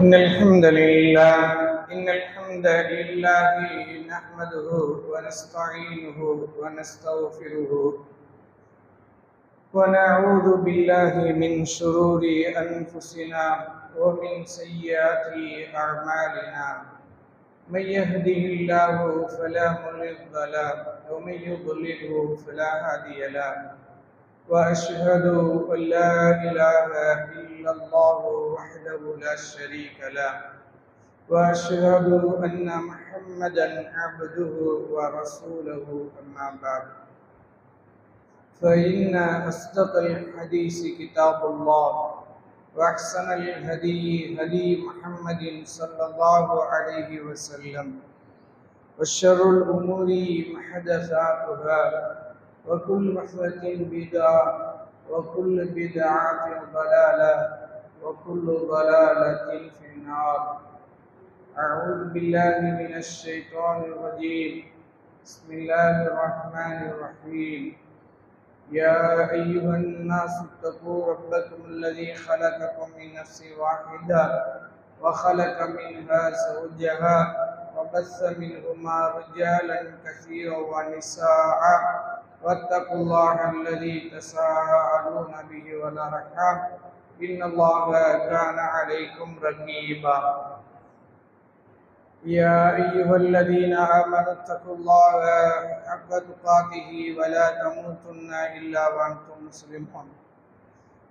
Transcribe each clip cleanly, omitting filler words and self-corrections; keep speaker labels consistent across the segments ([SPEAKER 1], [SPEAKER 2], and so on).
[SPEAKER 1] إن الحمد لله إن الحمد لله نحمده ونستعينه ونستغفره ونعوذ بالله من شرور أنفسنا ومن سيئات أعمالنا من يهده الله فلا مضل له ومن يضلله فلا هادي له وأشهد أن لا إله إلا الله وحده لا شريك له وأشهد أن محمدا عبده ورسوله أما بعد فإن أصدق الحديث كتاب الله وأحسن الهدي هدي محمد صلى الله عليه وسلم وشر الأمور محدثاتها وكل محدثة بدعة وكل بدعة ضلالة وكل ضلالة في النار. أعوذ بالله من الشيطان الرجيم. بسم الله الرحمن الرحيم. يا أيها الناس اتقوا ربكم الذي خلقكم من نفس واحدة وخلق منها زوجها وبث منهما رجالا كثيرا ونساء واتقوا الله الذي تساءلون به والأرحام إن الله كان عليكم رقيبا. يا أيها الذين آمنوا اتقوا الله حق تقاته ولا تموتن إلا وأنتم مسلمون.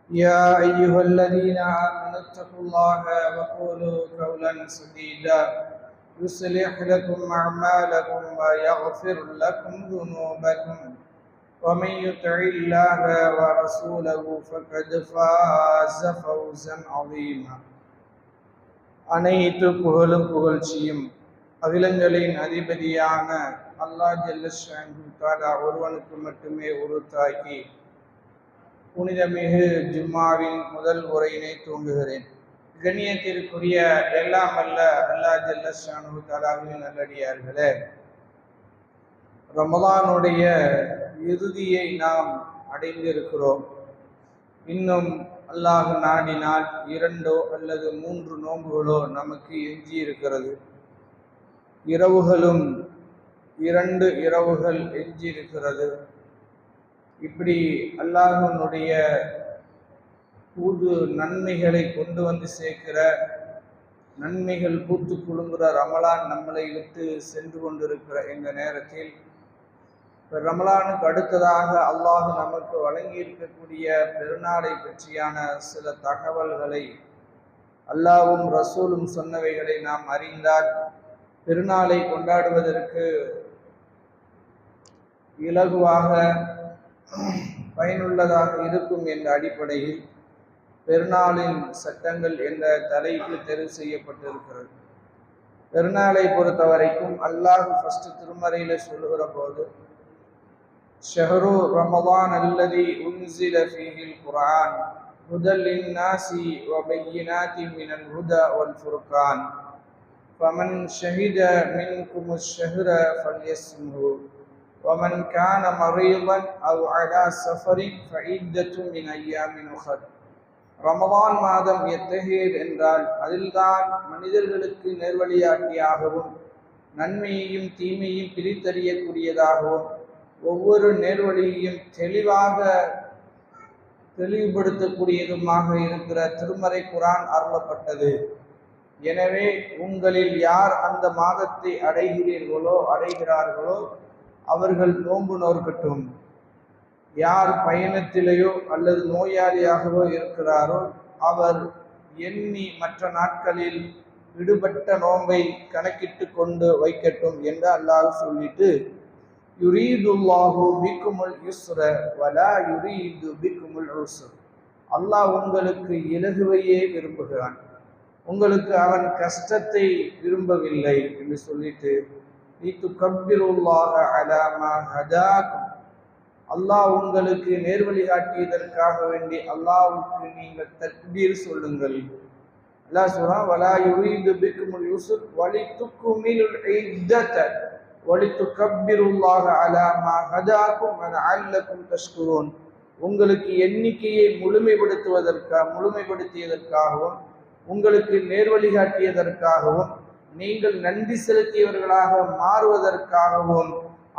[SPEAKER 1] يا أيها الذين آمنوا اتقوا الله وقولوا قولا سديدا يصلح لكم أعمالكم ويغفر لكم ذنوبكم ومن يطع الله ورسوله فقد فاز فوزا عظيما. அனைத்து புகழும் புகழ்ச்சியும் அகிலங்களின் அதிபதியான அல்லாஹ் ஜல்ல ஷானஹு தஆலா ஒருவனுக்கு மட்டுமே உரித்தாக்கி புனிதமிகு ஜும்மாவின் முதல் உரையினை துவங்குகிறேன். கண்ணியத்திற்குரிய எல்லாம் அல்ல அல்லாஹ் ஜல்ல ஷானஹு தஆலாவின் நல்லடியார்களே, ரமலானுடைய இறுதியை நாம் அடைந்திருக்கிறோம். இன்னும் அல்லாஹ் நாடினால் 2 அல்லது 3 நோன்புகளோ நமக்கு எஞ்சி இருக்கிறது. இரவுகளும் 2 இரவுகள் எஞ்சி இருக்கிறது. இப்படி அல்லாஹ்வுடைய புது நன்மைகளை கொண்டு வந்து சேர்க்கிற, நன்மைகள் பூத்து குலுங்குற ரமலான் நம்மளை விட்டு சென்று கொண்டிருக்கிற இந்த நேரத்தில் ரமலானுக்கு அடுத்ததாக அல்லாஹ் நமக்கு வழங்கி இருக்கக்கூடிய பெருநாளை பற்றியான சில தகவல்களை, அல்லாஹ்வும் ரசூலும் சொன்னவைகளை நாம் அறிந்தால் பெருநாளை கொண்டாடுவதற்கு இலகுவாக பயனுள்ளதாக இருக்கும் என்ற அடிப்படையில் பெருநாளின் சட்டங்கள் என்ற தலைப்பு தெரிவு செய்யப்பட்டிருக்கிறது. பெருநாளை பொறுத்த வரைக்கும் அல்லாஹ் ஃபர்ஸ்ட் திருமறையில சொல்லுகிற போது ஷஹ்ரு ரமதான் அல்லதி உன்சில ஃபீஹில் குர்ஆன் ஹுதல் லின்னாஸி வ பையினாத்தின் மினல் ஹுதா வல் ஃபுர்கான் ஃபமன் ஷஹித மின்குமுஷ் ஷஹ்ர ஃபல்யஸ்முஹு வமன் கான மரீதன் அவ் அலா ஸஃபரின் ஃபஇத்தத்தும் மின் அய்யாமின் உஹர். ரமதான் மாதம் எத்தகையது என்றால் அதில்தான் மனிதர்களுக்கு நேர்வழியாட்டியாகவும் நன்மையையும் தீமையும் பிரித்தறியக்கூடியதாகவும் ஒவ்வொரு நேர்வழியையும் தெளிவுபடுத்தக்கூடியதுமாக இருக்கிற திருமறை குர்ஆன் அருளப்பட்டது. எனவே உங்களில் யார் அந்த மாதத்தை அடைகிறார்களோ அவர்கள் நோன்பு நோற்கட்டும். யார் பயணத்திலேயோ அல்லது நோயாளியாகவோ இருக்கிறாரோ அவர் எண்ணி மற்ற நாட்களில் விடுபட்ட நோன்பை கணக்கிட்டு கொண்டு வைக்கட்டும் என்று அல்லாஹ் சொல்லிட்டு, யுரீதுல்லாஹு பிக்குமுல் யுஸ்ர வலா யுரீது பிக்குமுல் உஸ்ர். அல்லாஹ் உங்களுக்கு இலகுவையே விரும்புகிறான், உங்களுக்கு அவன் கஷ்டத்தை விரும்பவில்லை என்று சொல்லிட்டு, லிதுகப்பிருல்லாஹ அலா மா ஹதாக்கும், அல்லாஹ் உங்களுக்கு நேர்வழி காட்டியதற்காக வேண்டி அல்லாஹ்வுக்கு நீங்கள் தக்பீர் சொல்லுங்கள். அல்லாஹ் சொல்றான், வலா யுரீது பிக்குமுல் யுஸ்ர் வலிதுக்மிலுல் இத்தத வலிதுகப்பிருல்லாஹ அலா மா ஹதாக்கும் வ லஅல்லக்கும் தஷ்குரூன். உங்களுக்கு எண்ணிக்கையை முழுமைப்படுத்தியதற்காகவும் உங்களுக்கு நேர்வழி காட்டியதற்காகவும் நீங்கள் நன்றி செலுத்தியவர்களாக மாறுவதற்காகவும்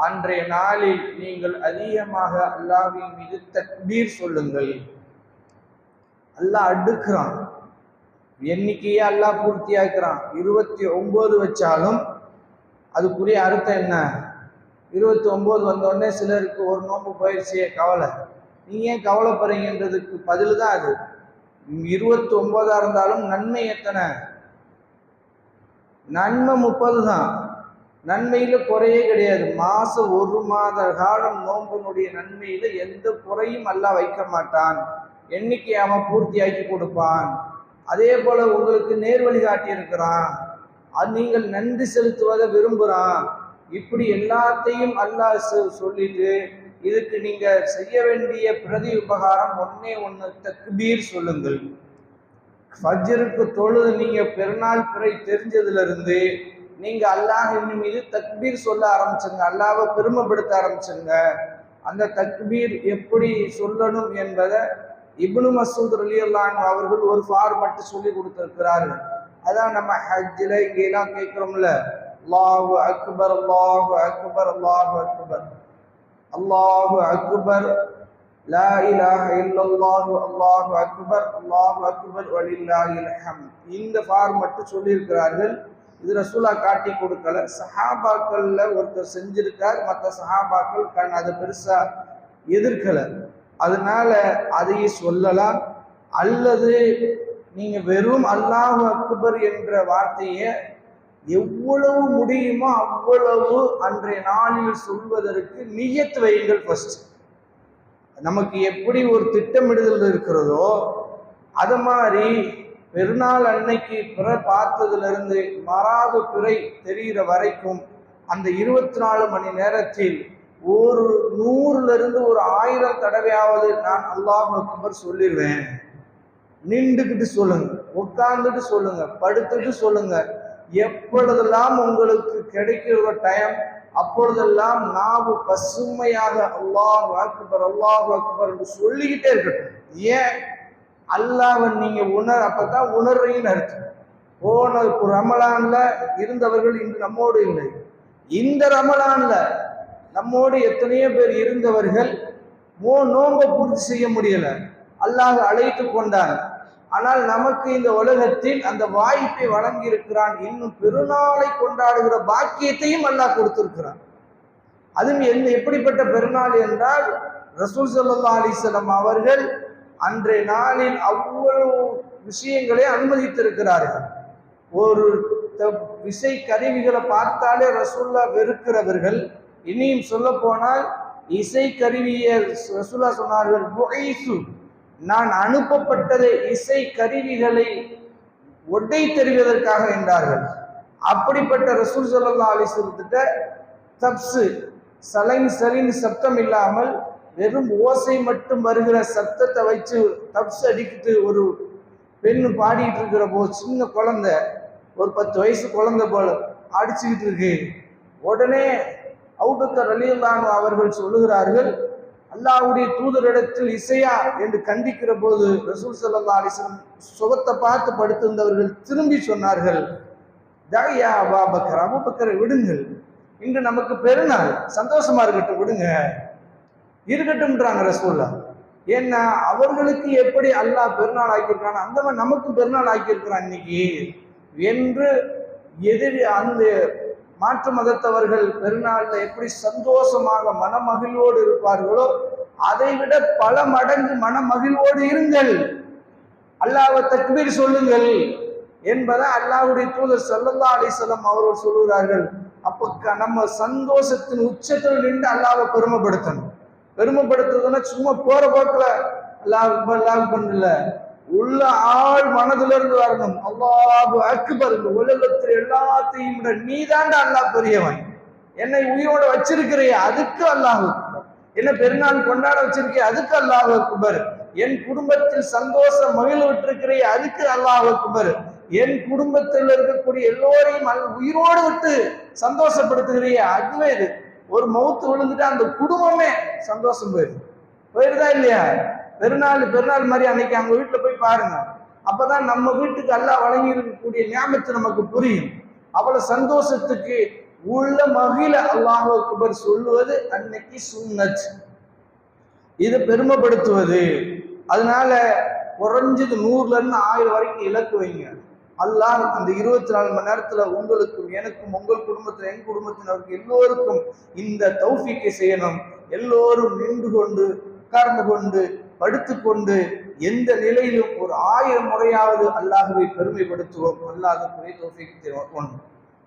[SPEAKER 1] அன்றைய நாளில் நீங்கள் அதிகமாக அல்லாஹ்வின் மீது தக்பீர் சொல்லுங்கள். அல்லாஹ் அடுக்குறான், எண்ணிக்கையே அல்லாஹ் பூர்த்தியாக்குறான். 29 வச்சாலும் அதுக்குரிய அர்த்தம் என்ன? 29 வந்தோடனே சிலருக்கு ஒரு நோம்பு போயிடுச்சே கவலை. நீங்க ஏன் கவலைப்படுறீங்கன்றதுக்கு பதில் தான் அது. 29 இருந்தாலும் நன்மை எத்தனை? நன்மை 30 தான். நன்மையில குறையே கிடையாது. மாசம் 1 மாத காலம் நோம்பினுடைய நன்மையில எந்த குறையும் அல்லாஹ் வைக்க மாட்டான். எண்ணிக்கை அவன் பூர்த்தியாக்கி கொடுப்பான். அதே போல உங்களுக்கு நேர்வழி காட்டி இருக்கிறான். அது நீங்கள் நன்றி செலுத்துவதை விரும்புகிறான். இப்படி எல்லாத்தையும் அல்லாஹ் சொல்லிட்டு இதுக்கு நீங்க செய்ய வேண்டிய பிரதி உபகாரம் ஒண்ணு தக்பீர் சொல்லுங்கள். ஃபஜ்ருக்கு தொழுது நீங்க பெருநாள் பிறை தெரிஞ்சதுல இருந்து நீங்க அல்லாஹ்வின் மீது தக்பீர் சொல்ல ஆரம்பிச்சுங்க, அல்லாஹ்வை பெருமைப்படுத்த ஆரம்பிச்சுங்க. அந்த தக்பீர் எப்படி சொல்லணும் என்பதை இப்னு மஸ்ஊத் ரலியல்லாஹு அன்ஹு அவர்கள் ஒரு ஃபார்மட் சொல்லி கொடுத்திருக்கிறார்கள். அதான் நம்ம ஹஜ்ஜில இங்க எல்லாம் கேட்கிறோம்ல, அல்லாஹு அக்பர் அல்லாஹு அக்பர் அல்லாஹு அக்பர் அல்லாஹு அக்பர் லா இலாஹ இல்லல்லாஹு அல்லாஹு அக்பர் அல்லாஹு அக்பர் வலில்லாஹில் ஹம்த். இந்த ஃபார்மட் சொல்லி இருக்கிறார்கள். இது ரசூலா காட்டி கொடுக்கல, சஹாபாக்கள்ல ஒருத்தர் செஞ்சிருக்கார், மற்ற சஹாபாக்கள் அதை பெருசா எதிர்க்கல. அதனால அதையே சொல்லலாம். அல்லது நீங்க வெறும் அல்லாஹு அக்பர் என்ற வார்த்தையை எவ்வளவு முடியுமோ அவ்வளவு அன்றைய நாளில் சொல்வதற்கு நியத் வையுங்கள். ஃபர்ஸ்ட் நமக்கு எப்படி ஒரு திட்டமிடுதல் இருக்கிறதோ அது மாதிரி பெருநாள் அன்னைக்கு பிற பார்த்ததுல இருந்து மறாது பிறை தெரிகிற வரைக்கும் அந்த 24 மணி நேரத்தில் ஒரு 100ல இருந்து ஒரு 1000 தடவையாவது நான் அல்லாஹ் அக்பர் சொல்லிடுவேன். நின்றுக்கிட்டு சொல்லுங்க, உட்கார்ந்துட்டு சொல்லுங்க, படுத்துட்டு சொல்லுங்க. எப்பொழுதெல்லாம் உங்களுக்கு கிடைக்கிற டைம் அப்பொழுதெல்லாம் நாவு பசுமையாக அல்லாஹ் அக்பர் அல்லாஹ் அக்பர் என்று சொல்லிக்கிட்டே இருக்கட்டும். ஏன்? அல்லாஹ்வை நீங்க அப்பதான் உணர்றீங்கன்னு அர்த்தம். போன ரமலான்ல இருந்தவர்கள் இன்று நம்மோடு இல்லை. இந்த ரமலான்ல நம்மோடு எத்தனையோ பேர் இருந்தவர்கள் நோன்பை பூர்த்தி செய்ய முடியல, அல்லாஹ் அழைத்து கொண்டான். ஆனால் நமக்கு இந்த உலகத்தில் அந்த வாய்ப்பை வழங்கி இருக்கிறான். இன்னும் பெருநாளை கொண்டாடுகிற பாக்கியத்தையும் அல்லாஹ் கொடுத்திருக்கிறான். அதுவும் எப்படிப்பட்ட பெருநாள் என்றால் ரசூல் ஸல்லல்லாஹு அலைஹி வஸல்லம் அவர்கள் அன்றைய நாளில் அவ்வளவு விஷயங்களை அனுமதித்திருக்கிறார்கள். ஒரு விசை கருவிகளை பார்த்தாலே ரசூல்லா வெறுக்கிறவர்கள். இனியும் சொல்ல போனால் இசை கருவியை ரசூல்லா சொன்னார்கள், நான் அனுப்பப்பட்டதை இசை கருவிகளை ஒட்டை தெரிவதற்காக என்றார்கள். அப்படிப்பட்ட ரசூல் ஸல்லல்லாஹு அலைஹி வஸல்லம் தப்சு சலின் சப்தம் இல்லாமல் வெறும் ஓசை மட்டும் வருகிற சப்தத்தை வச்சு தப்சு அடிக்கிட்டு ஒரு பெண்ணு பாடிட்டு இருக்கிற போது சின்ன குழந்தை, ஒரு 10 வயசு குழந்தை போல அடிச்சுக்கிட்டு இருக்கு. உடனே அபூபக்கர் ரலியல்லாஹு அன்ஹு அவர்கள் சொல்லுகிறார்கள், அல்லாஹ்வுடைய தூதரிடத்தில் இசையா என்று கண்டிக்கிற போது ரசூல் ஸல்லல்லாஹு அலைஹி வஸல்லம் சுகத்தை பார்த்து படுத்திருந்தவர்கள் திரும்பி சொன்னார்கள், தயா அபூபக்கர், அபூபக்கரை விடுங்கள், இன்று நமக்கு பெருநாள், சந்தோஷமா இருக்கட்டும், விடுங்க, இருக்கட்டும்ன்றாங்க ரசூலுல்லாஹ். ஏன்னா அவர்களுக்கு எப்படி அல்லாஹ் பெருநாள் ஆக்கியிருக்கான் அந்த மாதிரி நமக்கு பெருநாள் ஆக்கியிருக்கிறான் இன்னைக்கு என்று அந்த மாற்று மதத்தவர்கள் பெருநாள்ல எப்படி சந்தோஷமாக மனமகிழ்வோடு இருப்பார்களோ அதை விட பல மடங்கு மனமகிழ்வோடு இருங்கள், அல்லாஹ்வை தக்பீர் சொல்லுங்கள் என்பதை அல்லாஹ்வுடைய தூதர் ஸல்லல்லாஹு அலைஹி வஸல்லம் அவர்கள் சொல்கிறார்கள். அப்ப நம்ம சந்தோஷத்தின் உச்சத்தில் நின்று அல்லாஹ்வை பெருமைப்படுத்துறதுன்னா சும்மா போற போக்குல அல்லாஹ் பண்ணல, உள்ள ஆள் மனதுல இருந்து வரணும். அல்லாஹு அக்பர், இந்த உலகத்தில் எல்லாத்தையும் விட நீதாண்டா அல்லாஹ் பெரியவன், என்னை உயிரோட வச்சிருக்கிறிய அதுக்கு அல்லாஹ் அக்பர், என்ன பெருநாள் கொண்டாட வச்சிருக்கிய அதுக்கு அல்லாஹ் அக்பர், என் குடும்பத்தில் சந்தோஷ மகிழ விட்டிருக்கிறிய அதுக்கு அல்லாஹ் அக்பர், என் குடும்பத்தில் இருக்கக்கூடிய எல்லோரையும் உயிரோடு விட்டு சந்தோஷப்படுத்துகிறிய அதுவே இது. ஒரு மவுத்து விழுந்துட்டு அந்த குடும்பமே சந்தோஷம் போயிருதா இல்லையா? பெருநாள் மாதிரி அன்னைக்கு அவங்க வீட்டுல போய் பாருங்க, அப்பதான் நம்ம வீட்டுக்கு அல்லாஹ் வழங்கி இருக்கக்கூடிய ஞாபகத்து நமக்கு புரியும். அவ்வளவு சந்தோஷத்துக்கு உள்ள மகிழ அல்லாஹ் அக்பர் சொல்லுவது அன்னைக்கு சுன்னத், இதை பெருமைப்படுத்துவது. அதனால குறைஞ்சது 100ல இருந்து 1000 வரைக்கும் இலக்கு வைங்க. அல்லாஹ் அந்த 24 மணி நேரத்துல உங்களுக்கும் எனக்கும் உங்கள் குடும்பத்தில் என் குடும்பத்தினருக்கு எல்லோருக்கும் இந்த தௌஃபீக்கை செய்யணும். எல்லோரும் நின்று கொண்டு உட்கார்ந்து கொண்டு படுத்துக்கொண்டு எந்த நிலையிலும் ஒரு 1000 முறையாவது அல்லாஹ்வை பெருமைப்படுத்துவோம். அல்லாஹ்வுடைய தௌஃபீக் தருவான்.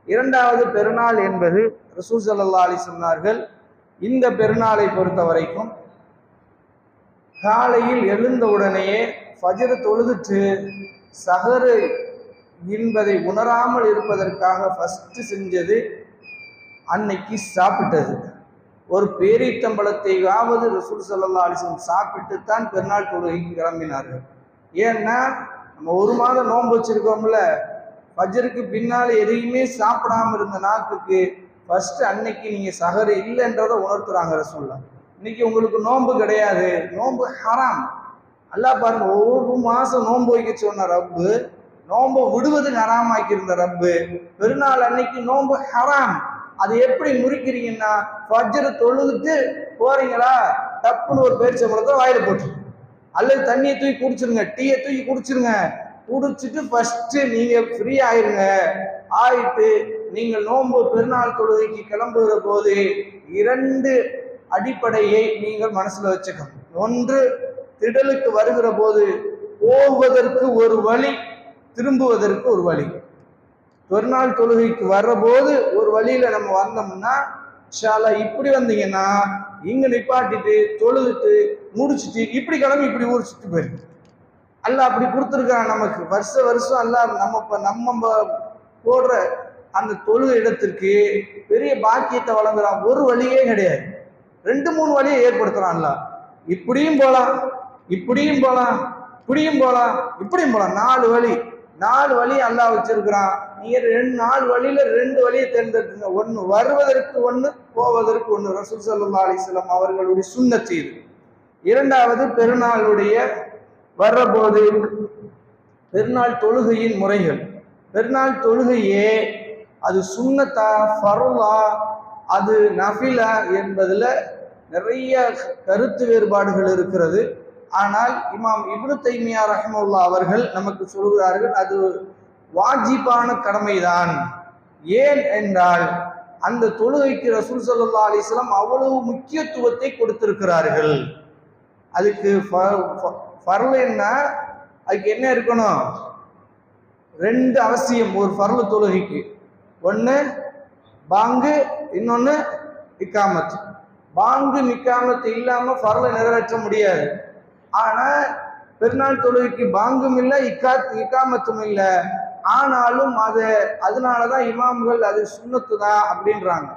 [SPEAKER 1] இரண்டாவது பெருநாள் என்பது ரசூல் ஸல்லல்லாஹு அலைஹி சொன்னார்கள், இந்த பெருநாளை பொறுத்த வரைக்கும் காலையில் எழுந்த உடனேயே ஃபஜ்ர் தொழுதுட்டு சஹரு என்பதை உணராமல் இருப்பதற்காக ஃபர்ஸ்ட் செஞ்சது அன்னைக்கு சாப்பிட்டது. ஒரு பேரீத்தம்பழத்தையாவது ரசூல் ஸல்லல்லாஹு அலைஹி வஸல்லம் சாப்பிட்டு தான் பெருநாள் தொழுகைக்கு கிளம்பினார்கள். ஏன்னா நம்ம ஒரு மாதம் நோன்பு வச்சிருக்கோம்ல, ஃபஜ்ருக்கு பின்னால் எதையுமே சாப்பிடாம இருந்த நாக்குக்கு ஃபர்ஸ்ட் அன்னைக்கு நீங்க சஹரு இல்லைன்றதை உணர்த்துறாங்க ரசூலுல்லாஹ். இன்னைக்கு உங்களுக்கு நோன்பு கிடையாது, நோன்பு ஹராம். அல்லாஹ் பாருங்க, ஒரு மாசம் நோன்பு வைக்க சொன்ன ரப்பு நோன்பு விடுவதுக்கு ஹராம் ஆக்கியிருந்த ரப்பு பெருநாள் அன்னைக்கு நோன்பு ஹராம். அது எப்படி முறிக்கிறீங்கன்னா, ஃபஜ்ர் தொழுதுட்டு போறீங்களா, டப்புன்னு ஒரு பேரிச்சம்பழத்தை வாயில போட்டு அல்லது தண்ணியை தூக்கி குடிச்சிருங்க, டீயை தூக்கி குடிச்சிருங்க. குடிச்சிட்டு ஃபர்ஸ்ட் நீங்க ஃப்ரீ ஆயிருங்க. ஆயிட்டு நீங்கள் நோன்பு பெருநாள் தொழுகைக்கு கிளம்புகிற போது 2 அடிப்படையை நீங்கள் மனசுல வச்சுக்கணும். ஒன்று, திடலுக்கு வருகிற போது போவதற்கு ஒரு வழி, திரும்புவதற்கு ஒரு வழி. பெருநாள் தொழுகைக்கு வர்ற போது ஒரு வழியில நம்ம வந்தோம்னா இன்ஷா அல்லாஹ் இப்படி வந்தீங்கன்னா இங்க நிப்பாட்டிட்டு தொழுதுட்டு முடிச்சுட்டு இப்படி கிளம்பி இப்படி ஊர் சுற்றி போயிருக்கு. அல்லாஹ் அப்படி கொடுத்துருக்கான் நமக்கு. வருஷம் அல்லாஹ் நம்ம போடுற அந்த தொழுகை இடத்திற்கு பெரிய பாக்கியத்தை வழங்குறான். ஒரு வழியே கிடையாது, 2-3 வழியை ஏற்படுத்துறான் அல்லாஹ். இப்படியும் போலாம், இப்படியும் போலாம், இப்படியும் போலாம், இப்படியும் போலாம். 4 வழி அல்லாஹ் வச்சிருக்கிறான். நீங்க 4 வழியில 2 வழியை தேர்ந்தெடுத்துங்க. ஒன்று வருவதற்கு, ஒன்று போவதற்கு, ஒன்று. ரசூல் ஸல்லல்லாஹு அலைஹி வஸல்லம் அவர்களுடைய சுன்னத் இது. இரண்டாவது, பெருநாளுடைய வர்ற போது பெருநாள் தொழுகையின் முறைகள். பெருநாள் தொழுகையே அது சுன்னத்தா ஃபர்லா அது நஃபிலா என்பதுல நிறைய கருத்து வேறுபாடுகள் இருக்கிறது. ஆனால் இமாம் இப்னு தைமியா ரஹ்மத்துல்லாஹி அவர்கள் நமக்கு சொல்கிறார்கள், அது வாஜிபான கடமைதான். ஏன் என்றால் அந்த தொழுகைக்கு ரசூல் ஸல்லல்லாஹு அலைஹி வஸல்லம் அவ்வளவு முக்கியத்துவத்தை கொடுத்திருக்கிறார்கள். அதுக்கு ஃபர்லுன்னா அதுக்கு என்ன இருக்கணும்? 2 அவசியம் ஒரு ஃபர்லு தொழுகைக்கு. ஒன்று பாங்கு, இன்னொன்று இக்காமத். பாங்கு இக்காமத் இல்லாம ஃபர்லை நிறைவேற்ற முடியாது. ஆனா பெருநாள் தொழுகைக்கு பாங்கும் இல்லை, இக்காமத்தும் இல்லை. ஆனாலும் அதனாலதான் இமாம்கள் அது சுன்னத்து தான் அப்படின்றாங்க.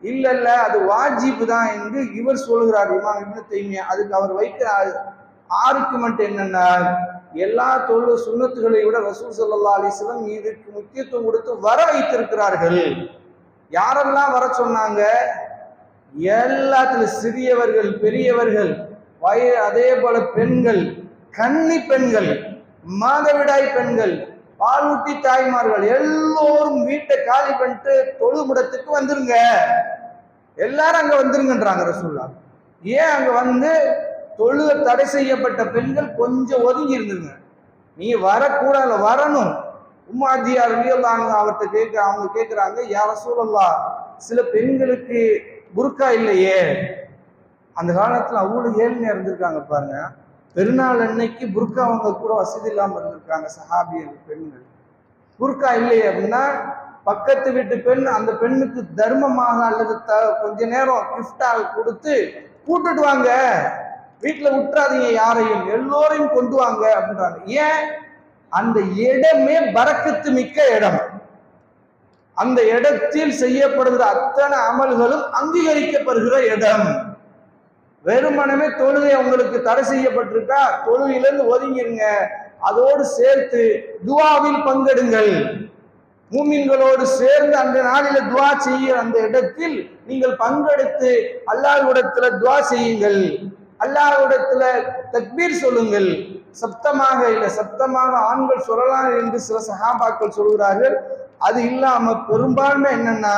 [SPEAKER 1] இல்ல அது வாஜிபு தான் என்று இவர் சொல்கிறார், இமாம் இப்னு தைமியா. அதுக்கு அவர் வைக்கிற ஆர்குமெண்ட் என்னன்னா, எல்லா சுன்னத்துகளை விட ரசூல் ஸல்லல்லாஹு அலைஹி வஸல்லம் இதுக்கு முக்கியத்துவம் கொடுத்து வர வைத்திருக்கிறார்கள். யாரெல்லாம் வர சொன்னாங்க? எல்லாத்துல சிறியவர்கள், பெரியவர்கள், அதே போல பெண்கள், கன்னி பெண்கள், மாதவிடாய் பெண்கள், பாலூட்டி தாய்மார்கள் எல்லோரும் வீட்டை காலி பண்ணிட்டு தொழுமுடத்துக்கு வந்துருங்க, எல்லாரும் அங்க வந்துருங்கன்றாங்க ரசூலுல்லாஹ். ஏன் அங்க வந்து தொழுக தடை செய்யப்பட்ட பெண்கள் கொஞ்சம் ஒதுங்கி இருந்துருங்க, நீ வரக்கூடாது, வரணும். உம்மாதியார் ரலியல்லாஹு அன்ஹா அவர்கிட்ட அவங்க கேட்கிறாங்க, யா ரசூலல்லாஹ், சில பெண்களுக்கு புர்கா இல்லையே. அந்த காலத்துல அவ்வளவு ஏழ்மையா இருந்திருக்காங்க பாருங்க. பெருநாள் அன்னைக்கு புர்கா அவங்க கூட வசதி இல்லாம இருந்திருக்காங்க சஹாபியர்கள் பெண்கள். புர்கா இல்லையே அப்படின்னா பக்கத்து வீட்டு பெண் அந்த பெண்ணுக்கு தர்மமாக அல்லது கொஞ்ச நேரம் கிஃப்டாக கொடுத்து கூட்டுட்டு வாங்க, வீட்டுல விட்டுறாதீங்க, யாரையும், எல்லோரையும் கொண்டு வாங்க அப்படின்றாங்க. ஏன்? அந்த இடமே பரக்கத்து மிக்க இடம். அந்த இடத்தில் செய்யப்படுகிற அத்தனை அமல்களும் அங்கீகரிக்கப்படுகிற இடம். வெறுமனமே தொழுகை உங்களுக்கு தடை செய்யப்பட்டிருக்கா, தொழுகையிலிருந்து ஒதுங்கிருங்க. அதோடு சேர்த்து துவாவில் பங்கெடுங்கள். மூமின்களோடு சேர்ந்து அந்த நாளில துவா செய்ய அந்த இடத்தில் நீங்கள் பங்கெடுத்து அல்லாஹ்விடத்துல துவா செய்யுங்கள், அல்லாஹ்விடத்துல தக்பீர் சொல்லுங்கள், சப்தமாக இல்லை, சப்தமாக ஆண்கள் சொல்லலாம் என்று சில சஹாபாக்கள் சொல்கிறார்கள். அது இல்லாம பெரும்பான்மை என்னன்னா,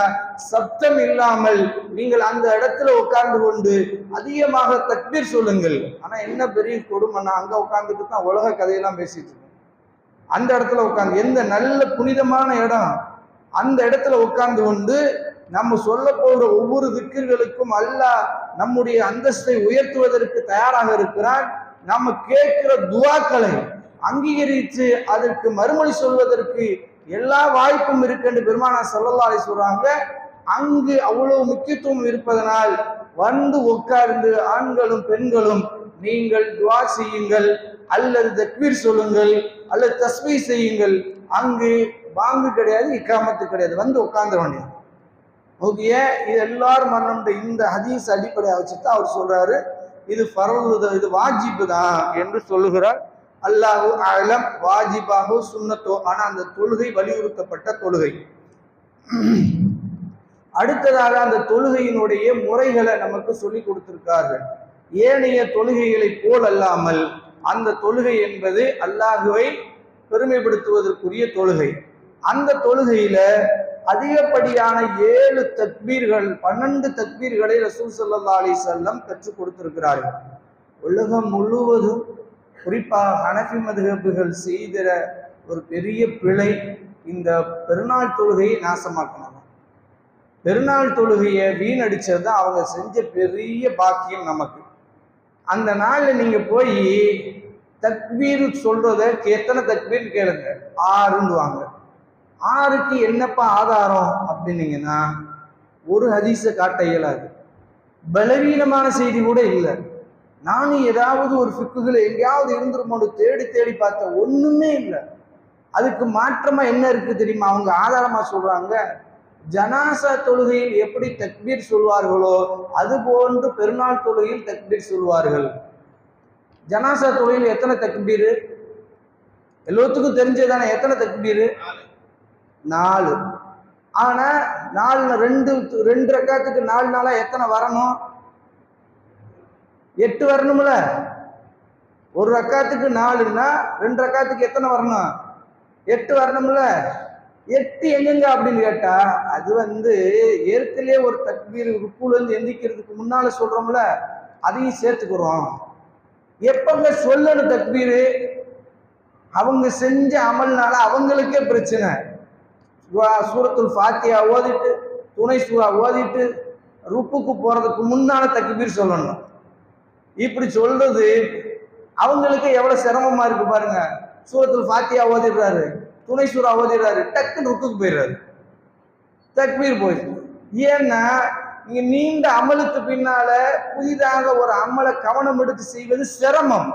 [SPEAKER 1] சப்தம் இல்லாமல் நீங்கள் அந்த இடத்துல உட்கார்ந்து கொண்டு அதிகமாக தக்பீர் சொல்லுங்கள். ஆனா என்ன பெரிய கொடுமைன்னா, அங்க உட்கார்ந்துட்டு தான் உலக கதையெல்லாம் பேசிட்டு இருக்கோம். அந்த இடத்துல உட்கார்ந்து, எந்த நல்ல புனிதமான இடம், அந்த இடத்துல உட்கார்ந்து கொண்டு நம்ம சொல்ல போகிற ஒவ்வொரு திக்கிர்களுக்கும் அல்லாஹ் நம்முடைய அந்தஸ்தை உயர்த்துவதற்கு தயாராக இருக்கிறான். நம்ம கேட்கிற துவாக்களை அங்கீகரித்து அதற்கு மறுமொழி சொல்வதற்கு எல்லா வாய்ப்பும் இருக்கு என்று பெருமானார் ஸல்லல்லாஹு அலைஹி சொல்றாங்க. அங்கு அவ்வளவு முக்கியத்துவம் இருப்பதனால் வந்து உட்கார்ந்து ஆண்களும் பெண்களும் நீங்கள் துவா செய்யுங்கள், அல்லது தக்பீர் சொல்லுங்கள், அல்லது தஸ்பீஹ் செய்யுங்கள். அங்கு பாங்கு கிடையாது, இக்காமத்து கிடையாது, வந்து உட்கார்ந்து வேண்டியது. ஓகே, இது எல்லாரும் மன்னோட இந்த ஹதீஸ் அடிப்படையாக வச்சுட்டு அவர் சொல்றாரு, இது ஃபர்து, இது வாஜிபு தான் என்று சொல்லுகிறார். அல்லாஹு அலம், வாஜிபாக சுன்னத்தோ, ஆனா அந்த தொழுகை வலியுறுத்தப்பட்ட தொழுகை. அடுத்ததாக அந்த தொழுகையினுடைய முறைகளை நமக்கு சொல்லி கொடுத்திருக்கார்கள். ஏனைய தொழுகைகளை போல் அல்லாமல் அந்த தொழுகை என்பது அல்லாஹுவை பெருமைப்படுத்துவதற்குரிய தொழுகை. அந்த தொழுகையில அதிகப்படியான 7 தக்பீர்கள், 12 தக்பீர்களை ரசூல் ஸல்லல்லாஹு அலைஹி வஸல்லம் கற்றுக் கொடுத்திருக்கிறார்கள். உலகம் முழுவதும் குறிப்பாக ஹனஃபி மதுஹபுகள் செய்கிற ஒரு பெரிய பிழை, இந்த பெருநாள் தொழுகையை நாசமாக்கணும். பெருநாள் தொழுகையை வீணடிச்சது தான் அவங்க செஞ்ச பெரிய பாக்கியம் நமக்கு. அந்த நாளில் நீங்க போய் தக்பீர் சொல்றத எத்தனை தக்பீர் கேளுங்க, 6ன்னுவாங்க. 6க்கு என்னப்பா ஆதாரம் அப்படின்னீங்கன்னா ஒரு ஹதீஸை காட்ட இயலாது, பலவீனமான செய்தி கூட இல்லை. நானும் ஏதாவது ஒரு ஃபிக்குகளை எங்கேயாவது இருந்துருமோடு தேடி தேடி பார்த்த ஒண்ணுமே இல்லை. அதுக்கு மாற்றமா என்ன இருக்கு தெரியுமா? அவங்க ஆதாரமா சொல்றாங்க, ஜனாசா தொழுகையில் எப்படி தக்பீர் சொல்வார்களோ அது போன்று பெருநாள் தொழுகையில் தக்பீர் சொல்வார்கள். ஜனாசா தொழுகையில் எத்தனை தக்பீர் எல்லாத்துக்கும் தெரிஞ்சதானே? எத்தனை தக்பீர்? 4. ஆனா 2 ரக்காத்துக்கு 4 நாளா எத்தனை வரணும்? 8 வரணும்ல. ஒரு ரக்காத்துக்கு 4ன்னா 2 ரக்காத்துக்கு எத்தனை வரணும்? 8 வரணும்ல. 8 எங்கெங்க அப்படின்னு கேட்டா, அது ஏற்கனவே ஒரு தக்பீர் ருக்குல இருந்து எந்திக்கிறதுக்கு முன்னால சொல்றோம்ல, அதையும் சேர்த்துக்கிறோம். எப்பங்க சொல்லணும் தக்பீரு? அவங்க செஞ்ச அமல்னால அவங்களுக்கே பிரச்சனை. சூரத்துல் ஃபாத்திஹா ஓதிட்டு, துணை சூரா ஓதிட்டு, ருக்குக்கு போறதுக்கு முன்னால தக்பீர் சொல்லணும். இப்படி சொல்றது அவங்களுக்கு எவ்வளவு சிரமமா இருக்கு பாருங்க. சூரத்துல் ஃபாத்திஹா ஓதிடுறாரு, துணை சூரா ஓதிடுறாரு, டக்குன்னு ருக்குக்கு போயிடுறாரு, தக்பீர் போயிடுச்சு. ஏன்னா நீங்க நீண்ட அமலுக்கு பின்னால புதிதாக ஒரு அமலை கவனம் எடுத்து செய்வது சிரமம்.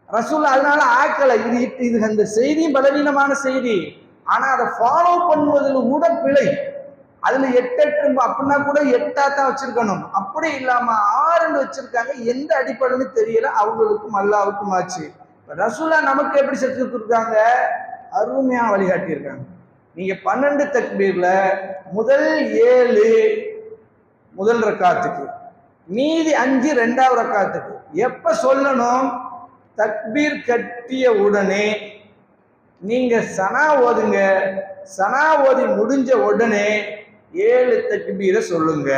[SPEAKER 1] ரசூல் அதனால ஆக்கல. இது அந்த செய்தியும் பலவீனமான செய்தி. ஆனா அதை ஃபாலோ பண்ணுவதில் கூட பிழை. அதுல 8 அப்படின்னா கூட 8 தான் வச்சிருக்கணும். அப்படி இல்லாம 6 வச்சிருக்காங்க. எந்த அடிப்படைன்னு தெரியல. அவங்களுக்கும் அல்லாவுக்கும் ஆச்சு. ரசூலா நமக்கு எப்படி செஞ்சு கொடுத்துருக்காங்க? அருமையா வழிகாட்டி இருக்காங்க. நீங்க 12 தக்பீர்ல முதல் 7 முதல் ரக்காத்துக்கு, மீதி 5 2வது ரக்காத்துக்கு. எப்ப சொல்லணும்? தக்பீர் கட்டிய உடனே நீங்க சனா ஓதுங்க. சனா ஓதி முடிஞ்ச உடனே 7 தக்பீரை சொல்லுங்க.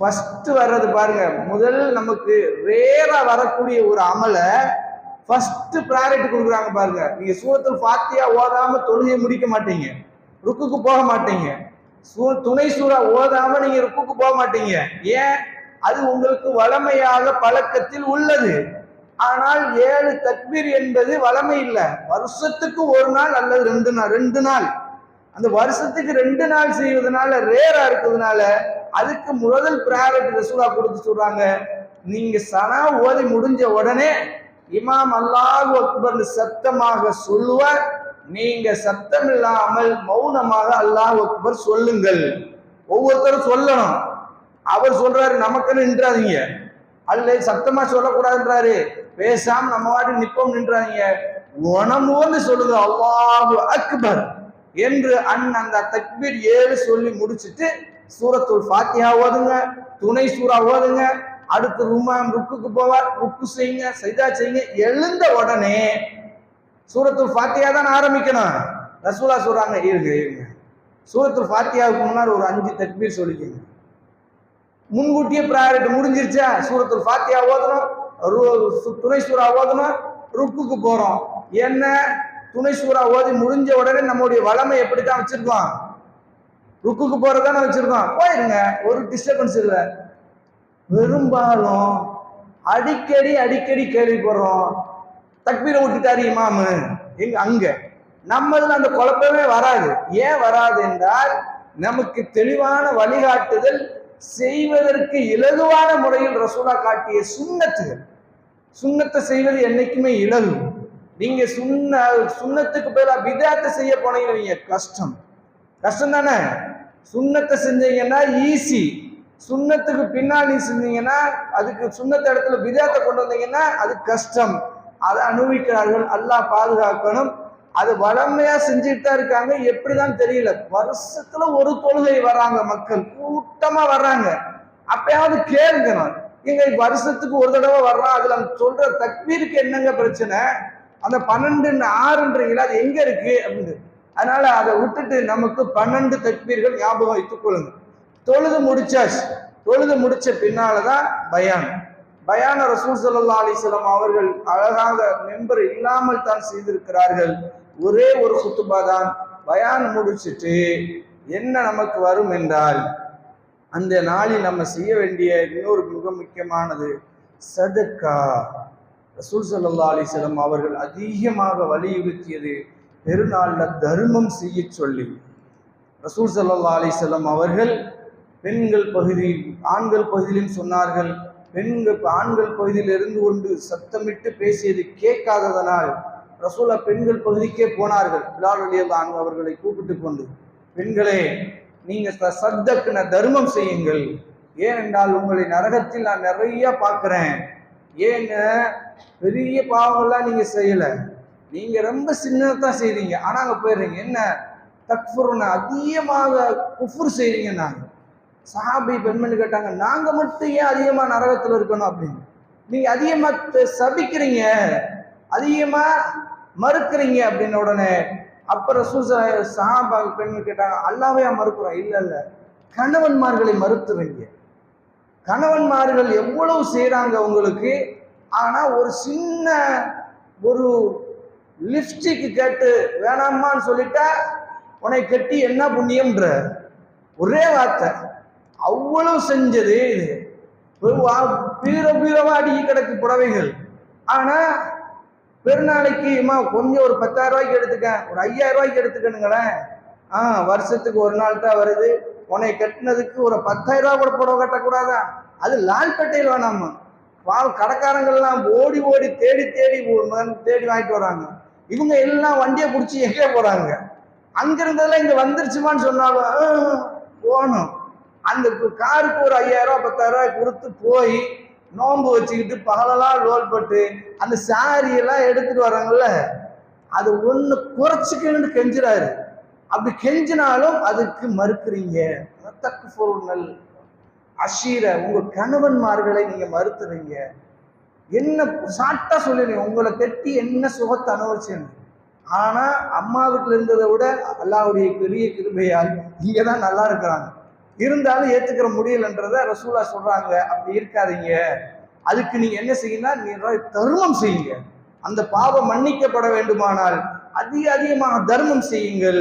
[SPEAKER 1] ஃபர்ஸ்ட் வர்றது பாருங்க, முதல் நமக்கு ரேரா வரக்கூடிய ஒரு அமலை ஃபர்ஸ்ட் ப்ரையாரிட்டி கொடுக்குறாங்க பாருங்க. நீங்க சூரத்துல் ஃபாத்திஹா ஓதாம தொழுகையை முடிக்க மாட்டீங்க, ருக்குக்கு போக மாட்டீங்க. துணை சூரா ஓதாம நீங்க ருக்குக்கு போக மாட்டீங்க. ஏன்? அது உங்களுக்கு வளமையாக பழக்கத்தில் உள்ளது. ஆனால் 7 தக்பீர் என்பது வளமை இல்லை. வருஷத்துக்கு 1 நாள் அல்லது 2 நாள், அந்த வருஷத்துக்கு 2 நாள் செய்வதனால ரேரா இருக்கிறதுனால அதுக்கு முதல் ப்ரையாரிட்டி ரசூலா கொடுத்து சொல்றாங்க. நீங்க சனா ஓதி முடிஞ்ச உடனே இமாம் அல்லாஹு அக்பர் சத்தமாக சொல்லுவார், நீங்க சத்தம் இல்லாமல் மௌனமாக அல்லாஹு அக்பர் சொல்லுங்கள். ஒவ்வொருத்தரும் சொல்லணும். அவர் சொல்றாரு நமக்குன்னு நின்றாதீங்க, அல்ல சத்தமா சொல்லக்கூடாதுன்றாரு, பேசாம நம்ம வாட்டி நிப்போம் நின்றாதீங்க, உணமுன்னு சொல்லுங்க அல்லாஹு அக்பர் என்று. அந்த தக்பீர் 7 சொல்லி முடிச்சுட்டு சூரத்துல் ஃபாத்திஹா ஓதுங்க, துணை சூரா ஓதுங்க, அடுத்து ருக்குக்கு போவார், ருக்கு செய்யுங்க, சஜ்தா செய்யுங்க. எழுந்த உடனே சூரத்துல் ஃபாத்திஹா தான் ஆரம்பிக்கணும். ரசூலா சொல்றாங்க, இருங்க சூரத்துல் ஃபாத்திஹாவுக்கு முன்னாடி ஒரு 5 தக்பீர் சொல்லிக்கங்க. முன்கூட்டியே ப்ரையாரிட்டி முடிஞ்சிருச்சா, சூரத்துல் ஃபாத்திஹா ஓதணும், துணை சூரா ஓதணும், ருக்குக்கு போறோம். என்ன துணை சூரா ஓதி முடிஞ்ச உடனே நம்முடைய வளமை எப்படித்தான் வச்சிருக்கோம், ருக்குக்கு போறதானே வச்சிருக்கோம். போயிருங்க, ஒரு டிஸ்டர்பன்ஸ் இல்லை. பெரும்பாலும் அடிக்கடி கேள்விப்படுறோம், தக்பீரை விட்டுட்டாரு இமாமு. அங்க நம்மதுல அந்த குழப்பமே வராது. ஏன் வராது என்றால், நமக்கு தெளிவான வழிகாட்டுதல், செய்வதற்கு இலகுவான முறையில் ரசூலா காட்டிய சுன்னத்துகள். சுன்னத்தை செய்வது என்னைக்குமே இலகு. நீங்க சுன்னத்துக்கு பதிலாக பிதாத்தை செய்ய போனீங்க, கஷ்டம் தானே. சுன்னத்தை செஞ்சீங்கன்னா ஈஸி. சுன்னத்துக்கு பின்னால் நீ செஞ்சீங்கன்னா, அதுக்கு சுன்னத்த இடத்துல பிதாத்தை கொண்டு வந்தீங்கன்னா அது கஷ்டம். அதை அனுபவிக்கிறார்கள். அல்லாஹ் பாதுகாக்கணும். அது வளமையா செஞ்சுட்டு தான் இருக்காங்க. எப்படிதான் தெரியல. வருஷத்துல ஒரு தொழுகை வர்றாங்க, மக்கள் கூட்டமா வர்றாங்க. அப்பயாவது கேளுங்க, எங்க வருஷத்துக்கு ஒரு தடவை வர்றான், அதுல சொல்ற தக்பீருக்கு என்னங்க பிரச்சனை? அந்த 12 6ன்றீங்களா, அது எங்க இருக்கு அப்படின்னு. அதனால அதை விட்டுட்டு நமக்கு 12 தக்பீர்கள் ஞாபகம் வைத்துக் கொள்ளுங்க. தொழுது முடிச்சாச்சு. தொழுது முடிச்ச பின்னாலதான் பயான ரசூல் ஸல்லல்லாஹு அலைஹி வஸல்லம் அவர்கள் அழகாக மெம்பர் இல்லாமல் தான் செய்திருக்கிறார்கள். ஒரே ஒரு குத்துபா தான். பயான் முடிச்சுட்டு என்ன நமக்கு வரும் என்றால், அந்த நாளில் நம்ம செய்ய வேண்டிய இன்னொரு மிக முக்கியமானது சதக்கா. ரசூல் ஸல்லல்லாஹு அலைஹி வஸல்லம் அவர்கள் அதிகமாக வலியுறுத்தியது பெருநாள்ல தர்மம் செய்ய சொல்லி. ரசூல் ஸல்லல்லாஹு அலைஹி வஸல்லம் அவர்கள் பெண்கள் பகுதி ஆண்கள் பகுதியிலும் சொன்னார்கள். ஆண்கள் பகுதியில் இருந்து கொண்டு சத்தமிட்டு பேசியது கேட்காததனால் ரசூலா பெண்கள் பகுதிக்கே போனார்கள். பிலால் ரலியல்லாஹு அன்ஹு அவர்களை கூப்பிட்டு கொண்டு, பெண்களே, நீங்க சத்தக்குன தர்மம் செய்யுங்கள். ஏனென்றால் உங்களை நரகத்தில் நான் நிறைய பார்க்கிறேன். ஏங்க, பெரிய பாவங்கள்லாம் நீங்க செய்யல, நீங்க ரொம்ப சின்னதான் செய்றீங்க. ஆனா அங்க போயிடுறீங்க. என்ன தக்ஃபுர்னா, அதிகமாக குஃப்ர் செய்றீங்க. நாங்க சஹாபி பெண்மணி கேட்டாங்க, நாங்க மட்டும் ஏன் அதிகமா நரகத்துல இருக்கணும் அப்படின்னு. நீங்க அதிகமா சபிக்கிறீங்க, அதிகமா மறுக்கிறீங்க அப்படின்னு. உடனே அப்புறம் சஹாபா பெண்கள் கேட்டாங்க, அல்லாஹ்வையா மறுக்கிறோம்? இல்ல, கணவன்மார்களை மறுத்துறீங்க. கணவன்மார்கள் எவ்வளவு செய்யறாங்க உங்களுக்கு, ஆனா ஒரு சின்ன ஒரு லிப்ஸ்டிக் கேட்டு வேணாமான்னு சொல்லிட்டா உன்னை கட்டி என்ன புண்ணியம்ன்ற ஒரே வார்த்தை. அவ்வளவு செஞ்சது இது. பீரவா அடிக்கி கிடக்கு புடவைகள். ஆனா பெருநாளைக்கு கொஞ்சம் ஒரு 10,000 ரூபாய்க்கு எடுத்துக்க, ஒரு 5,000 ரூபாய்க்கு எடுத்துக்கணுங்களேன். வருஷத்துக்கு ஒரு நாள் தான் வருது, உன்னை கட்டினதுக்கு ஒரு 10,000 ரூபாய் கூட புடவை கட்டக்கூடாதா? அது லால்பேட்டையில் வேணாமா? கடைக்காரங்கள்லாம் ஓடி தேடி வாங்கிட்டு வராங்க. இவங்க எல்லாம் வண்டியை பிடிச்சி எங்கே போறாங்க? அங்கிருந்ததெல்லாம் இங்க வந்துருச்சுமான்னு சொன்னாலும் போகணும். அந்த காருக்கு ஒரு 5,000 ரூபாய் 10,000 ரூபாய் கொடுத்து போய் நோன்பு வச்சுக்கிட்டு பகலெல்லாம் ரோல் பட்டு அந்த சாரி எல்லாம் எடுத்துட்டு வராங்கல்ல, அது ஒண்ணு குறைச்சிக்கணும்னு கெஞ்சுறாரு. அப்படி கெஞ்சினாலும் அதுக்கு மறுக்கிறீங்க. தக்ஃபுருனல் அஷீர, உங்க கணவன்மார்களை நீங்க மறுத்துறீங்க. என்ன சாட்டா சொல்லுறீங்க, உங்களை கட்டி என்ன சுகத்தை அனுபவிச்சேன்னு. ஆனா அம்மா வீட்டுல இருந்ததை விட அல்லாஹ்வுடைய பெரிய கிருபையால் இங்கதான் நல்லா இருக்கிறாங்க. இருந்தாலும் ஏத்துக்கிற முடியலன்றத ரசூலா சொல்றாங்க. அப்படி இருக்காதீங்க. அதுக்கு நீங்க என்ன செய்யணும், நீங்க தர்மம் செய்யுங்க. அந்த பாவம் மன்னிக்கப்பட வேண்டுமானால் அதிகமாக தர்மம் செய்யுங்கள்.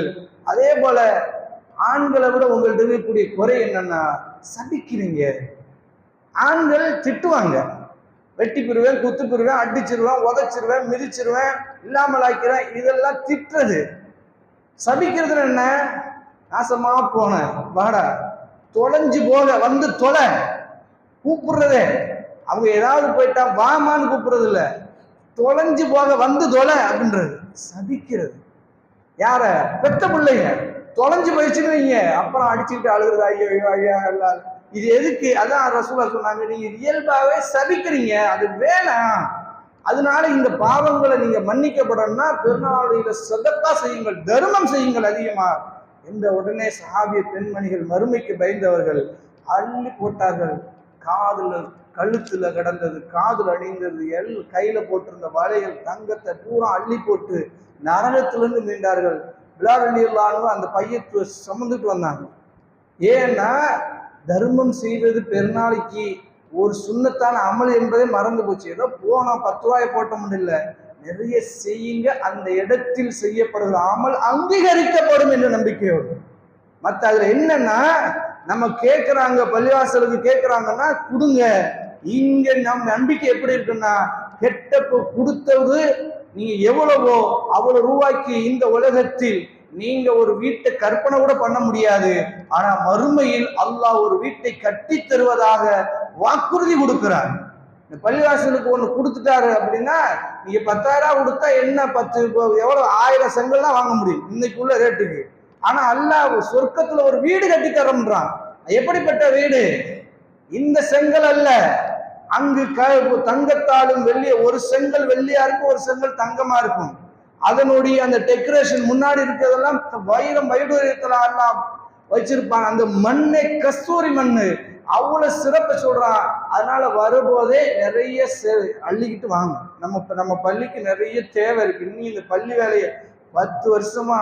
[SPEAKER 1] அதே போல ஆண்களை விட உங்கள்ட்ட இருக்கக்கூடிய குறை என்னன்னா, சபிக்கிறீங்க. ஆண்கள் திட்டுவாங்க, வெட்டி பிரிவேன், குத்து பிரிவேன், அடிச்சிருவேன், உதைச்சிருவேன், மிதிச்சிருவேன், இல்லாமல் ஆக்கிறேன், இதெல்லாம் திட்டுறது. சபிக்கிறது என்ன, நாசமா போன வாடா, தொலைஞ்சு போக, வந்து தொலை, கூப்பிடுறதே. அவங்க ஏதாவது போயிட்டா வாமான்னு கூப்பிடுறது இல்ல, தொலைஞ்சு போக வந்து தொலை அப்படின்றது. சபிக்கிறது யார? பெத்த பிள்ளைங்க. தொலைஞ்சு போயிடுச்சுன்னு வைங்க, அப்புறம் அடிச்சுக்கிட்டு அழுகுறது, ஐயோ ஐயா எல்லாம். இது எதுக்கு? அதான் ரசூலா சொன்னாங்க, நீங்க இயல்பாவே சபிக்கிறீங்க, அது வேணாம். அதனால இந்த பாவங்களை நீங்க மன்னிக்கப்படணும்னா பெருநாளையில சதக்கா செய்யுங்கள், தர்மம் செய்யுங்கள் அதிகமா. இந்த உடனே சஹாபிய பெண்மணிகள், மறுமைக்கு பயந்தவர்கள், அள்ளி போட்டார்கள். காதுல கழுத்துல கிடந்தது, காதுல அணிந்தது, கையில போட்டிருந்த வளையல், தங்கத்தை பூரா அள்ளி போட்டு நரகத்திலிருந்து மீண்டார்கள். பிலால் ரலியல்லாஹு அன்ஹு அந்த பையை சுமந்துட்டு வந்தாங்க. ஏன்னா தர்மம் செய்வது பெருநாளைக்கு ஒரு சுண்ணத்தான அமல் என்பதே மறந்து போச்சு. ஏதோ போனா 10 ரூபாயை போட்ட முடியல, நிறைய செய்யுங்க, அந்த இடத்தில் செய்யப்படுகிற அமல் அங்கீகரிக்கப்படும் என்ற நம்பிக்கையோடு. மற்ற அதுல என்னன்னா, நம்ம கேட்கிறாங்க, பள்ளிவாசலுக்கு கேட்கிறாங்கன்னா கொடுங்க. இங்க நம்ம நம்பிக்கை எப்படி இருக்குன்னா, கெட்டப்ப கொடுத்தது நீங்க எவ்வளவோ அவ்வளவு ரூபாய்க்கு இந்த உலகத்தில் நீங்க ஒரு வீட்டை கற்பனை கூட பண்ண முடியாது. ஆனா மறுமையில் அல்லாஹ் ஒரு வீட்டை கட்டி தருவதாக வாக்குறுதி கொடுக்கிறார். இந்த பள்ளிவாசலுக்கு ஒண்ணு கொடுத்துட்டாரு அப்படின்னா, நீங்க 10,000 கொடுத்தா என்ன 10 எவ்வளவு 1000 செங்கல் தான் வாங்க முடியும் இன்னைக்குள்ள ரேட்டுக்கு. ஆனா அல்லாஹ் சொர்க்கத்துல ஒரு வீடு கட்டி தரம்ன்றான். எப்படிப்பட்ட வீடு? இந்த செங்கல் அல்ல, அங்கு தங்கத்தாலும் வெள்ளிய, ஒரு செங்கல் வெள்ளியா இருக்கும், ஒரு செங்கல் தங்கமா இருக்கும். அதனுடைய அந்த டெக்கரேஷன் முன்னாடி இருக்கிறதெல்லாம் வைரம் வைடூரியத்துல எல்லாம் வச்சிருப்பாங்க. அந்த மண்ணை கஸ்தூரி மண்ணு, அவ்வளவு சிறப்பு சொல்றான். அதனால வரும்போதே நிறைய அள்ளிக்கிட்டு வாங்க. நம்ம பள்ளிக்கு நிறைய தேவை இருக்கு. இன்னும் இந்த பள்ளி வேலையை 10 வருஷமா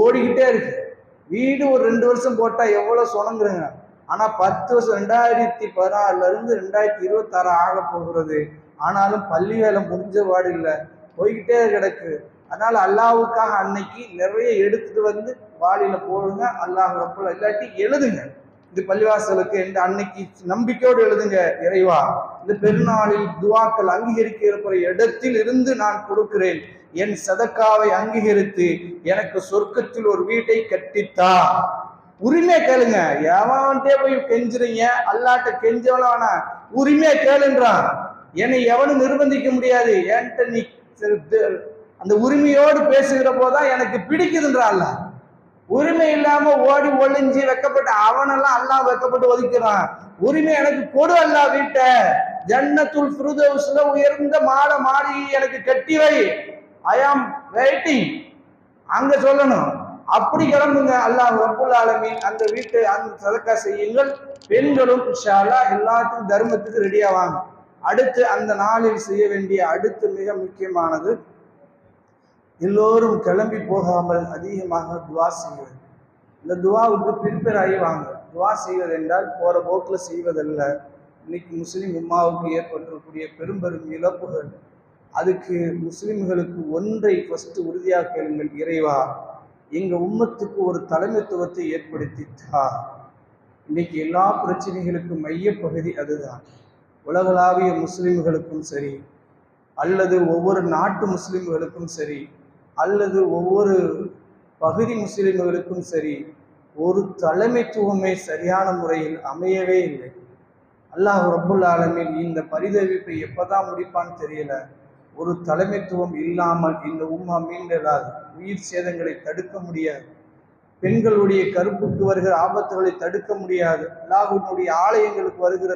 [SPEAKER 1] ஓடிக்கிட்டே இருக்கு. வீடு ஒரு 2 வருஷம் போட்டா எவ்வளவு சொனங்குறங்க. ஆனா 10 வருஷம் 2016 இருந்து 2026 ஆக போகிறது. ஆனாலும் பள்ளி வேலை முடிஞ்ச பாடு இல்லை, போய்கிட்டே கிடக்கு. அதனால அல்லாஹ்வுக்காக அன்னைக்கு நிறைய எடுத்துட்டு வந்து வாளியில போடுங்க. அல்லாஹ் ரப்பல் இல்லாட்டி எழுதுங்க. இந்த பள்ளிவாசலுக்கு என்று அன்னைக்கு நம்பிக்கையோடு எழுதுங்க. இறைவா, இந்த பெருநாளில் துவாக்கள் அங்கீகரிக்கிற இடத்தில் இருந்து நான் கொடுக்கிறேன். என் சதக்காவை அங்கீகரித்து எனக்கு சொர்க்கத்தில் ஒரு வீட்டை கட்டித்தா. உரிமையா கேளுங்க. எவன்ட்டே போய் கெஞ்சுறீங்க? அல்லாட்ட கெஞ்சவன வேணா, உரிமையா கேளுன்றான். என்னை எவனும் நிர்பந்திக்க முடியாது. என்கிட்ட நீ அந்த உரிமையோடு பேசுகிற போதான் எனக்கு பிடிக்குதுன்றான். உரிமை இல்லாம ஓடி ஒளிஞ்சி வெக்கப்பட்டு அவனெல்லாம் அல்லாஹ் வெக்கப்பட்டு ஒதுக்கிறான். உரிமை எனக்கு கொடு அல்லாஹ், வீட்டை ஜன்னத்துல் ஃபிர்தௌஸ்ல உயர்ந்த மாடி எனக்கு கட்டி வை. ஐ ஆம் வெயிட்டிங். அங்க சொல்லணும். அப்படி கிளம்புங்க. அல்லாஹ் ரப்புல் ஆலமீன் அந்த வீட்டை அந்த சதக்கா செய்யுங்கள். பெண்களும் இன்ஷா அல்லாஹ் எல்லாத்துக்கும் தர்மத்துக்கு ரெடியாவாங்க. அடுத்து அந்த நாளில் செய்ய வேண்டிய அடுத்து மிக முக்கியமானது, எல்லோரும் கிளம்பி போகாமல் அதிகமாக துவா செய்வது. இந்த துவாவுக்கு ப்ரிப்பேர் ஆகி வாங்க. துவா செய்வது என்றால் போற போக்கில் செய்வதல்ல. இன்னைக்கு முஸ்லிம் உம்மாவுக்கு ஏற்பட்டிருக்கக்கூடிய பெரும் இழப்புகள், அதுக்கு முஸ்லிம்களுக்கு ஒன்றை ஃபர்ஸ்ட் உறுதியாக கேளுங்கள். இறைவா, எங்க உம்மத்துக்கு ஒரு தலைமைத்துவத்தை ஏற்படுத்தித்தா. இன்னைக்கு எல்லா பிரச்சனைகளுக்கும் மையப்பகுதி அதுதான். உலகளாவிய முஸ்லிம்களுக்கும் சரி, அல்லது ஒவ்வொரு நாட்டு முஸ்லிம்களுக்கும் சரி, அல்லது ஒவ்வொரு பகுதி முஸ்லிம்களுக்கும் சரி, ஒரு தலைமைத்துவமே சரியான முறையில் அமையவே இல்லை. அல்லாஹ் ரப்புல் ஆலமீன் இந்த பரிதவிப்பை எப்பதான் முடிப்பான்னு தெரியல. ஒரு தலைமைத்துவம் இல்லாமல் இந்த உம்மா மீண்டெழாது. உயிர் சேதங்களை தடுக்க முடியாது. பெண்களுடைய கருப்புக்கு வருகிற ஆபத்துகளை தடுக்க முடியாது. அல்லாஹ்வுடைய ஆலயங்களுக்கு வருகிற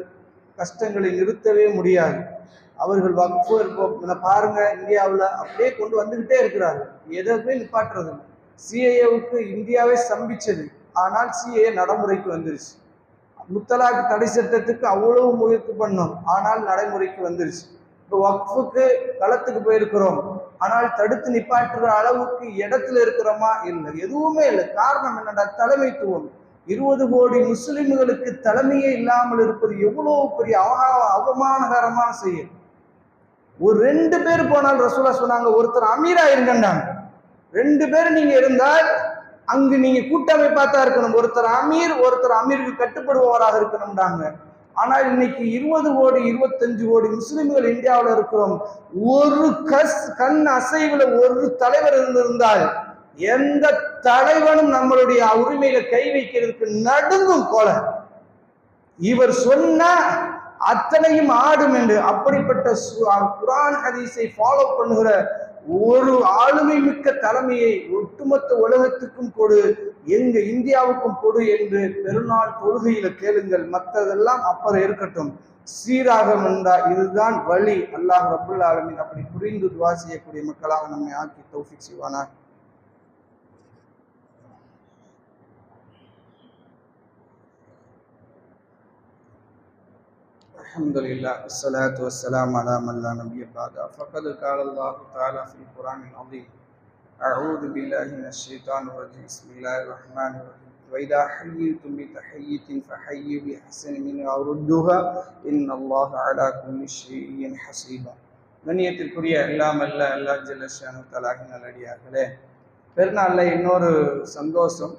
[SPEAKER 1] கஷ்டங்களை நிறுத்தவே முடியாது. அவர்கள் வக்ஃபு பாருங்க, இந்தியாவில் அப்படியே கொண்டு வந்துகிட்டே இருக்கிறார்கள். எதுவுமே நிப்பாட்டுறது. சிஏஏவுக்கு இந்தியாவே சம்பிச்சது, ஆனால் சிஏஏ நடைமுறைக்கு வந்துருச்சு. முத்தலாக் தடை சட்டத்துக்கு அவ்வளவு முயற்சி பண்ணோம், ஆனால் நடைமுறைக்கு வந்துருச்சு. இப்போ வக்ஃபுக்கு களத்துக்கு போயிருக்கிறோம், ஆனால் தடுத்து நிப்பாட்டுற அளவுக்கு இடத்துல இருக்கிறோமா? இல்லை, எதுவுமே இல்லை. காரணம் என்னடா? தலைமைத்துவம். 20 கோடி முஸ்லிம்களுக்கு தலைமையே இல்லாமல் இருப்பது எவ்வளவு பெரிய அவமானகரமான செயல். ஒரு 2 பேர் போனால் ரசூலா சொன்னாங்க, ஒருத்தர் அமீரா இருங்கன்னாங்க. 2 பேர் நீங்க இருந்தால் அங்கு நீங்க கூட்டமைப்பா தான் இருக்கணும். ஒருத்தர் அமீருக்கு கட்டுப்படுபவராக இருக்கணும்டாங்க. ஆனால் இன்னைக்கு 20 கோடி 25 கோடி முஸ்லிம்கள் இந்தியாவில் இருக்கிறோம். ஒரு கண் அசைவுல ஒரு தலைவர் இருந்திருந்தால் எந்த தலைவனும் நம்மளுடைய உரிமையில கை வைக்கிறதுக்கு நடுங்கும் கொலை. இவர் சொன்னா அத்தனையும் ஆடும் என்று. அப்படிப்பட்ட குர்ஆன் ஹதீஸை ஃபாலோ பண்ணுகிற ஒரு ஆளுமை மிக்க தலைமையை ஒட்டுமொத்த உலகத்துக்கும் கொடு, எங்க இந்தியாவுக்கும் கொடு என்று பெருநாள் தொழுகையில கேளுங்கள். மற்றதெல்லாம் அப்புறம் இருக்கட்டும். சீராக வந்தா இதுதான் வழி. அல்லாஹ் ரப்புல் ஆலமீன் அப்படி புரிந்து துவா செய்யக்கூடிய மக்களாக நம்மை ஆக்கி தௌஃபீக் செய்வானாக. الحمد لله والصلاة والسلام على من لا نبي بعده فقد قال الله تعالى في القرآن العظيم أعوذ بالله من الشيطان الرجيم بسم الله الرحمن الرحيم وإذا حييتم بتحية فحيوا بأحسن منها أو ردوها إن الله على كل شيء حسيب. கண்ணியத்திற்குரிய எல்லாம் அல்லா ஜல்ல ஷானு தஆலாவின் நல்லடியார்களே, பெருநாளில் இன்னொரு சந்தோஷம்.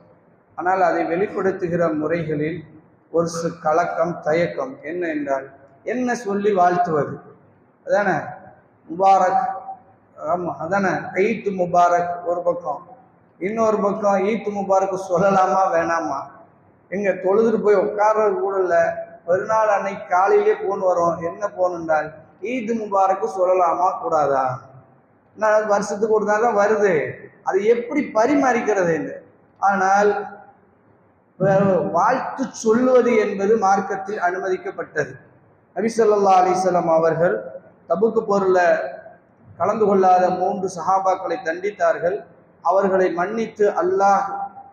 [SPEAKER 1] ஆனால் அதை வெளிப்படுத்துகிற முறைகளில் ஒரு கலக்கம், தயக்கம். என்ன என்றால், என்ன சொல்லி வாழ்த்துவது? அதானே முபாரக், ஆமாம் அதானே ஈத் முபாரக் ஒரு பக்கம், இன்னொரு பக்கம் ஈத் முபாரக் சொல்லலாமா வேணாமா? எங்க தொழுதுட்டு போய் உட்கார்றது கூட இல்லை. பெருநாள் அன்னைக்கு காலையிலே போன் வரும். என்ன போன் என்றால், ஈத் முபாரக்கு சொல்லலாமா கூடாதா? நான் வருஷத்துக்கு ஒரு நாள் தான் வருது, அது எப்படி பரிமாறிக்கிறது என்று. ஆனால் வாழ்த்து சொல்லுவது என்பது மார்க்கத்தில் அனுமதிக்கப்பட்டது. நபி ஸல்லல்லாஹு அலைஹி வஸல்லம் அவர்கள் தபுக்கு போரில் கலந்து கொள்ளாத 3 சஹாபாக்களை தண்டித்தார்கள். அவர்களை மன்னித்து அல்லாஹ்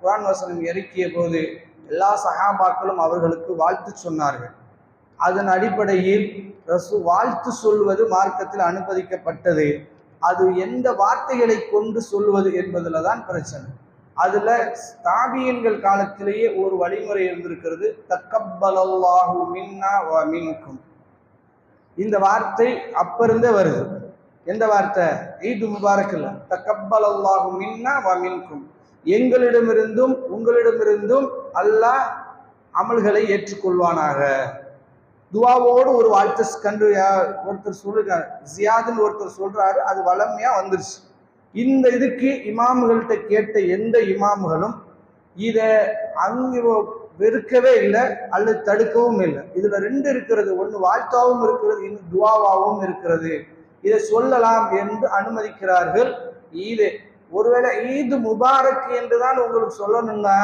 [SPEAKER 1] குர்ஆன் வசனம் இறக்கிய போது எல்லா சஹாபாக்களும் அவர்களுக்கு வாழ்த்து சொன்னார்கள். அதன் அடிப்படையில் வாழ்த்து சொல்வது மார்க்கத்தில் அனுமதிக்கப்பட்டது. அது எந்த வார்த்தைகளை கொண்டு சொல்வது என்பதில் தான் பிரச்சனை. அதுல தாபியன்கள் காலத்திலேயே ஒரு வழிமுறை இருந்திருக்கிறது. தக்கப்பலல்லாஹு மின்னா வ மின்கும். இந்த வார்த்தை அப்ப இருந்தே வருது. எந்த வார்த்தை? ஈத் முபாரக் இல்ல, தக்கப்பலல்லாஹு மின்னா வ மின்கும். எங்களிடமிருந்தும் உங்களிடமிருந்தும் அல்லாஹ் அமல்களை ஏற்றுக்கொள்வானாக. துவாவோடு ஒரு வாழ்த்து கண்டு ஒருத்தர் சொல்றாரு, ஜியாதுன்னு ஒருத்தர் சொல்றாரு. அது வளமையா வந்துருச்சு. இந்த இதுக்கு இமாம்கள்கிட்ட கேட்ட எந்த இமாம்களும் இதை அங்கே வெறுக்கவே இல்லை அல்லது தடுக்கவும் இல்லை. இதுல 2 இருக்கிறது. ஒன்று வாழ்த்தாவும் இருக்கிறது, இன்னும் துவாவாகவும் இருக்கிறது. இதை சொல்லலாம் என்று அனுமதிக்கிறார்கள். இது ஒருவேளை ஈத் முபாரக் என்றுதான் உங்களுக்கு சொல்லணும்னா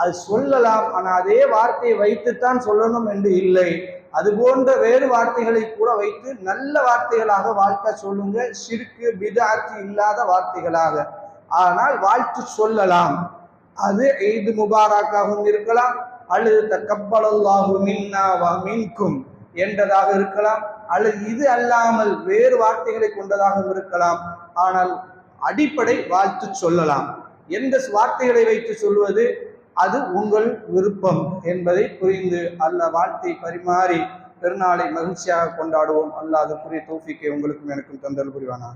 [SPEAKER 1] அது சொல்லலாம். ஆனால் அதே வார்த்தையை வைத்துத்தான் சொல்லணும் என்று இல்லை. அது போன்ற வேறு வார்த்தைகளை கூட வைத்து நல்ல வார்த்தைகளாக வாழ்த்த சொல்லுங்க, ஷிர்கு பித்அத் இல்லாத வார்த்தைகளாக. ஆனால் வாழ்த்து சொல்லலாம். அது ஈத் முபாரக்காகவும் இருக்கலாம், அல்லது தக்கப்பலல்லாஹு மின்னா வ மின்கும் என்றதாக இருக்கலாம், அல்லது இது அல்லாமல் வேறு வார்த்தைகளை கொண்டதாகவும் இருக்கலாம். ஆனால் அடிப்படை வாழ்த்து சொல்லலாம். எந்த வார்த்தைகளை வைத்து சொல்வது அது உங்கள் விருப்பம் என்பதை புரிந்து அல்லாஹ் வாழ்த்தை பரிமாறி பெருநாளை மகிழ்ச்சியாக கொண்டாடுவோம். அல்லாஹ் அதற்குரிய தௌஃபீக்கை உங்களுக்கும் எனக்கும் தந்தல் புரிவானா.